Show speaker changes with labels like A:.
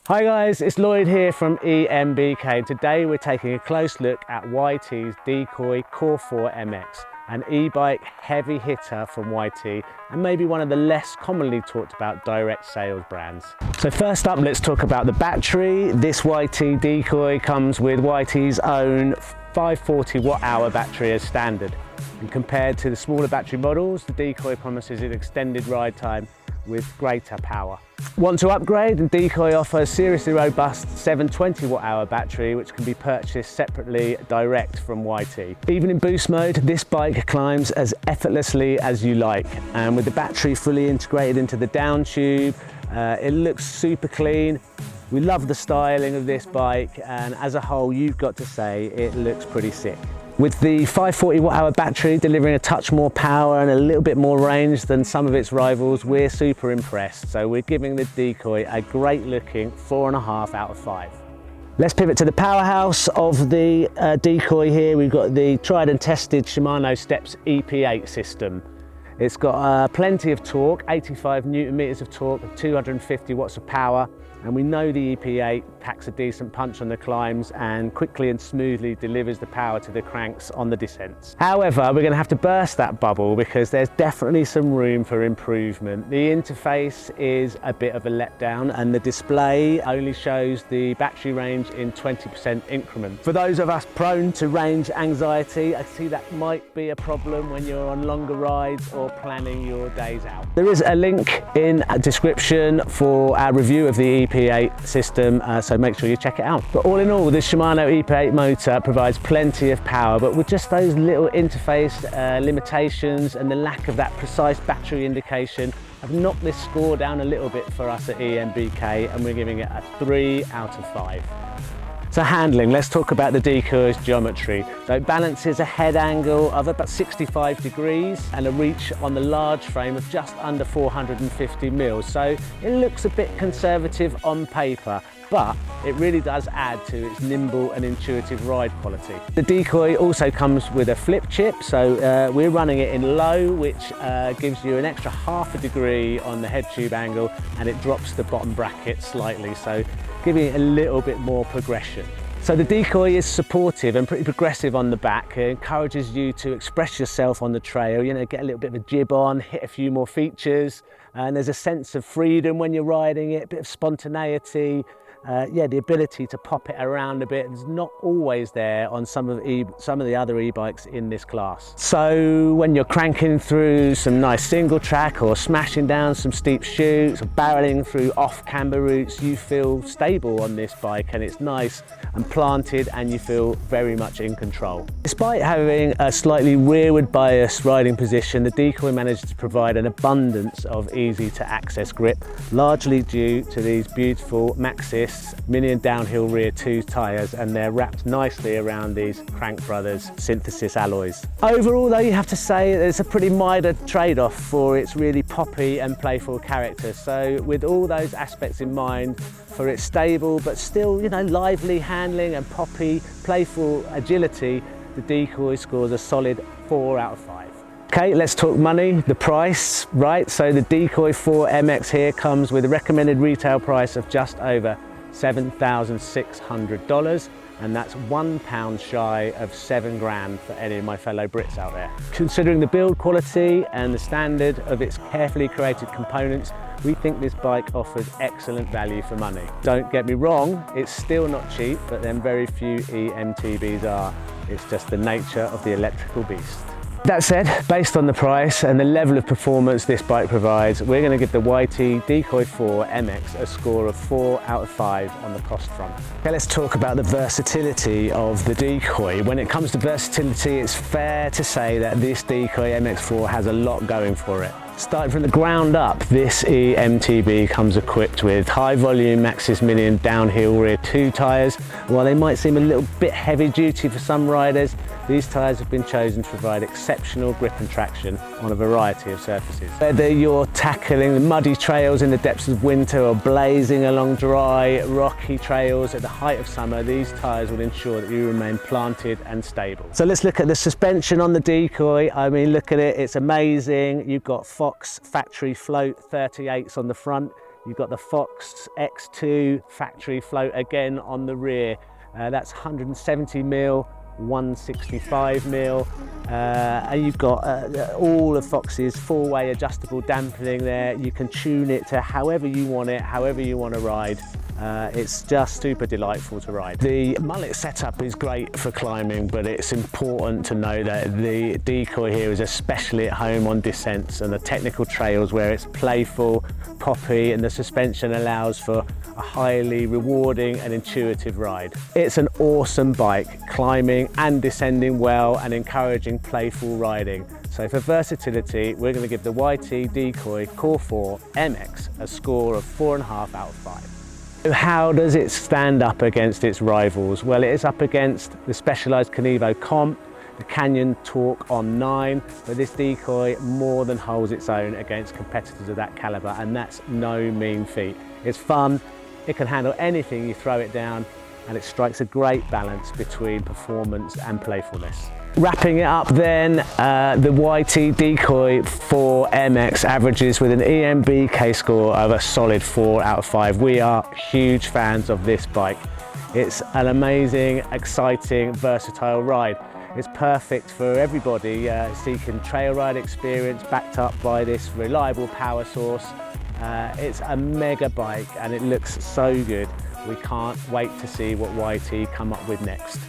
A: Hi guys, it's Lloyd here from E-MTB. Today we're taking a close look at YT's Decoy Core 4 MX, an e-bike heavy hitter from YT and maybe one of the less commonly talked about direct sales brands. So first up, let's talk about the battery. This YT Decoy comes with YT's own 540 watt-hour battery as standard. And compared to the smaller battery models, the Decoy promises an extended ride time with greater power. Want to upgrade? The Decoy offers seriously robust 720 watt-hour battery which can be purchased separately direct from YT. Even in boost mode, this bike climbs as effortlessly as you like, and with the battery fully integrated into the down tube, it looks super clean. We love the styling of this bike, and as a whole you've got to say it looks pretty sick. With the 540 watt-hour battery delivering a touch more power and a little bit more range than some of its rivals, we're super impressed. So we're giving the Decoy a great looking 4.5 out of 5. Let's pivot to the powerhouse of the Decoy here. We've got the tried and tested Shimano Steps EP8 system. It's got plenty of torque, 85 Newton meters of torque, 250 watts of power. And we know the EP8 packs a decent punch on the climbs and quickly and smoothly delivers the power to the cranks on the descents. However, we're going to have to burst that bubble because there's definitely some room for improvement. The interface is a bit of a letdown and the display only shows the battery range in 20% increments. For those of us prone to range anxiety, I see that might be a problem when you're on longer rides or planning your days out. There is a link in a description for our review of the EP8 system, so make sure you check it out. But all in all, this Shimano EP8 motor provides plenty of power, but with just those little interface limitations and the lack of that precise battery indication, have knocked this score down a little bit for us at E-MTB, and we're giving it a 3 out of 5. So handling, let's talk about the Decoy's geometry. So it balances a head angle of about 65 degrees and a reach on the large frame of just under 450 mils. So it looks a bit conservative on paper, but it really does add to its nimble and intuitive ride quality. The Decoy also comes with a flip chip, so we're running it in low, which gives you an extra ½ degree on the head tube angle, and it drops the bottom bracket slightly, so giving it a little bit more progression. So the Decoy is supportive and pretty progressive on the back. It encourages you to express yourself on the trail, you know, get a little bit of a jib on, hit a few more features, and there's a sense of freedom when you're riding it, a bit of spontaneity. Yeah, the ability to pop it around a bit is not always there on some of the other e-bikes in this class. So when you're cranking through some nice single track or smashing down some steep chutes or barreling through off camber routes, you feel stable on this bike, and it's nice and planted and you feel very much in control. Despite having a slightly rearward biased riding position, the Decoy manages to provide an abundance of easy to access grip, largely due to these beautiful Maxxis mini and downhill rear 2 tyres, and they're wrapped nicely around these Crank Brothers synthesis alloys. Overall though, you have to say it's a pretty minor trade-off for its really poppy and playful character. So with all those aspects in mind, for its stable but still, you know, lively handling and poppy, playful agility, the Decoy scores a solid 4 out of 5. Okay, let's talk money, the price, right? So the Decoy 4 MX here comes with a recommended retail price of just over $7,600, and that's £1 shy of 7 grand for any of my fellow Brits out there. Considering the build quality and the standard of its carefully created components, we think this bike offers excellent value for money. Don't get me wrong, it's still not cheap, but then very few E-MTBs are. It's just the nature of the electrical beast. That said, based on the price and the level of performance this bike provides, we're going to give the YT Decoy 4 MX a score of 4 out of 5 on the cost front. Okay, let's talk about the versatility of the Decoy. When it comes to versatility, it's fair to say that this Decoy MX4 has a lot going for it. Starting from the ground up, this E-MTB comes equipped with high volume Maxxis mini and downhill rear 2 tyres. While they might seem a little bit heavy duty for some riders, these tyres have been chosen to provide exceptional grip and traction on a variety of surfaces. Whether you're tackling the muddy trails in the depths of winter or blazing along dry, rocky trails at the height of summer, these tyres will ensure that you remain planted and stable. So let's look at the suspension on the Decoy. I mean, look at it, it's amazing. You've got Fox factory float 38s on the front. You've got the Fox X2 factory float again on the rear. That's 170mm, 165mm, and you've got all of Fox's four-way adjustable dampening there. You can tune it to however you want it, however you want to ride. It's just super delightful to ride. The mullet setup is great for climbing, but it's important to know that the Decoy here is especially at home on descents and the technical trails where it's playful, poppy, and the suspension allows for a highly rewarding and intuitive ride. It's an awesome bike, climbing and descending well and encouraging playful riding. So for versatility, we're going to give the YT Decoy Core 4 MX a score of 4.5 out of 5. So how does it stand up against its rivals? Well, it is up against the Specialized Kenevo Comp, the Canyon Torque on 9, but this Decoy more than holds its own against competitors of that caliber, and that's no mean feat. It's fun, it can handle anything you throw it down, and it strikes a great balance between performance and playfulness. Wrapping it up then, the YT Decoy 4 MX averages with an E-MTB score of a solid 4 out of 5. We are huge fans of this bike. It's an amazing, exciting, versatile ride. It's perfect for everybody seeking trail ride experience backed up by this reliable power source. It's a mega bike and it looks so good. We can't wait to see what YT come up with next.